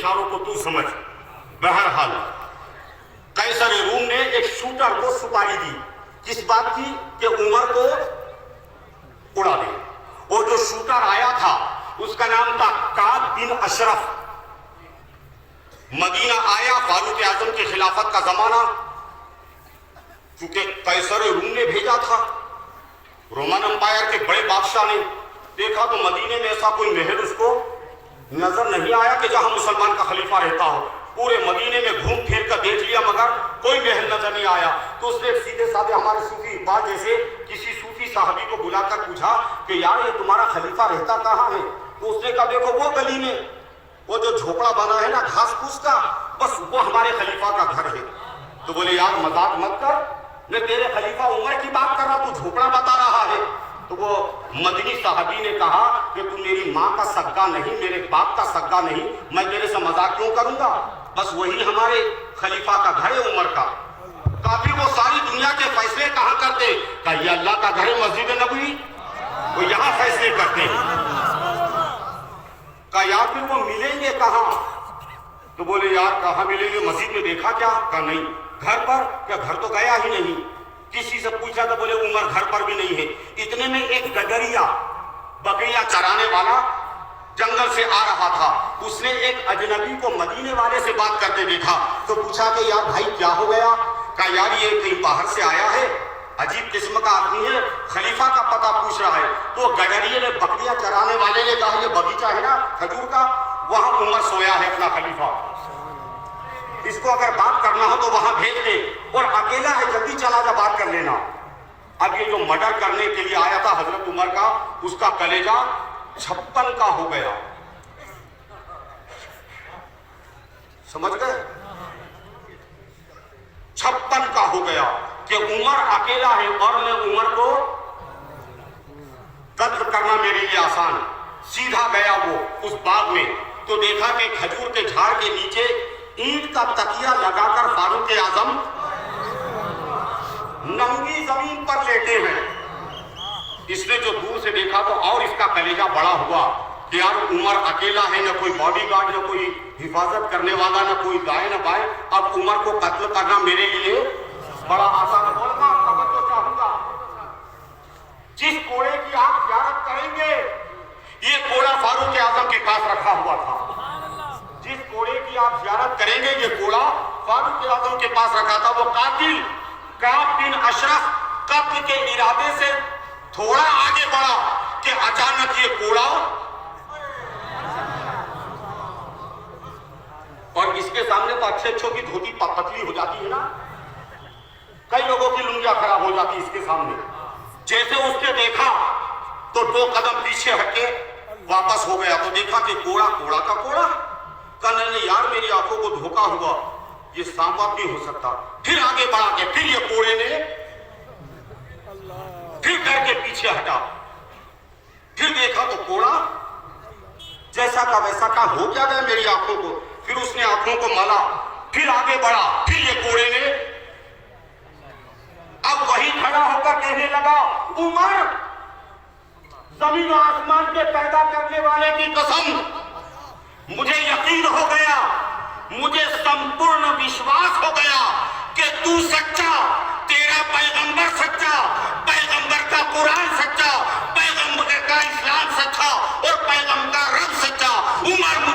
इशारों को तू समझ। बहरहाल कैसर रूम ने एक शूटर को सुपारी दी, किस बात की कि उमर को उड़ा दे। वो जो शूटर आया था उसका नाम था काब बिन अशरफ। मदीना आया, फारूक आजम के खिलाफत का जमाना, चूंकि कैसर रूम ने भेजा था, रोमन अंपायर के बड़े बादशाह ने देखा तो मदीने में ऐसा कोई महल उसको नजर नहीं आया कि जहां मुसलमान का खलीफा रहता हो। पूरे मदीने में घूम फिर कर देख लिया मगर कोई महल नजर नहीं आया। तो उसने सीधे साधे हमारे सूफी इकबाल जैसे किसी सूफी साहबी को बुलाकर पूछा कि यार ये तुम्हारा खलीफा रहता कहाँ है? तो उसने कहा देखो वो गली में वो जो झोपड़ा बना है ना घास फूस का, बस वो हमारे खलीफा का घर है। तो बोले यार मजाक मत कर, मैं तेरे खलीफा उमर की बात कर रहा, तू झोपड़ा बता रहा है। तो वो मदनी साहबी ने कहा कि तू मेरी माँ का सगा नहीं, मेरे बाप का सगा नहीं, मैं तेरे से मजाक क्यों करूंगा, बस वही हमारे खलीफा का घर है उमर का। काफी वो सारी दुनिया के फैसले कहाँ करते? ये अल्लाह का घर है मस्जिद नबवी, वो यहाँ फैसले करते हैं। यार फिर वो मिलेंगे कहाँ? तो बोले यार कहाँ मिलेंगे, मस्जिद में देखा क्या? कहा नहीं। घर पर? क्या घर तो गया ही नहीं। किसी से पूछा तो बोले उमर घर पर भी नहीं है। इतने में एक गडरिया बकरियां चराने वाला जंगल से आ रहा था, उसने एक अजनबी को मदीने वाले से बात करते देखा। तो पूछा कि यार भाई क्या हो गया? कहा यार ये कहीं बाहर से आया है, अजीब किस्म का आदमी है, खलीफा का पता पूछ रहा है। तो गडरिये ने, बकरियां चराने वाले ने कहा ये बगीचा है ना खजूर का, वहां उमर सोया है अपना खलीफा, इसको अगर बात करना हो तो वहां भेज दे, और अकेला है जल्दी चला जा बात कर लेना। अब ये जो मर्डर करने के लिए आया था हजरत उमर का, उसका कलेजा 56 का हो गया। समझ गए? 56 का हो गया कि उमर अकेला है और मैं उमर को कत्ल करना मेरे लिए आसान। सीधा गया वो उस बाग में, तो देखा कि खजूर के झाड़ के नीचे ईंट का तकिया लगाकर फारूक आजम नंगी जमीन पर लेटे हैं। इसने जो दूर से देखा तो और इसका कलेजा बड़ा हुआ कि यार उमर अकेला है, ना कोई बॉडीगार्ड, ना कोई हिफाजत करने वाला, ना कोई दाएं ना बाएं। अब उमर को कत्ल करना मेरे लिए बड़ा आसान है। बोलना तवज्जो चाहूंगा, जिस कोड़े की आप ज़ियारत करेंगे, ये कोड़ा फारूक आजम के पास रखा हुआ था। जिस कोड़े की आप ज़ियारत करेंगे, ये कोड़ा फारूक आजम के पास रखा था। वो कातिल काब बिन अशरफ कत्ल के इरादे से थोड़ा आगे बढ़ा कि अचानक ये कोड़ा, और इसके सामने तो अच्छे अच्छों की धोती पतली हो जाती है ना, कई लोगों की लुंगियां खराब हो जाती है इसके सामने। जैसे उसने देखा तो 2 कदम पीछे हटे वापस हो गया। तो देखा कि कोड़ा कोड़ा का कोड़ा। कहने नहीं यार मेरी आंखों को धोखा हुआ, ये सांप नहीं हो सकता। फिर आगे बढ़ा के फिर ये कोड़े ने फिर डर के पीछे हटा, फिर देखा तो कोड़ा जैसा का वैसा का हो क्या गया मेरी आंखों को। फिर उसने आंखों को मला, फिर आगे बढ़ा, फिर ये कोड़े ने अब वही खड़ा होकर कहने लगा उमर, जमीन और आसमान के पैदा करने वाले की कसम, मुझे यकीन हो गया, मुझे संपूर्ण विश्वास हो गया कि तू सच्चा, तेरा पैगंबर सच्चा, पैगंबर का कुरान सच्चा, पैगंबर का इस्लाम सच्चा और पैगंबर का रब सच्चा। उमर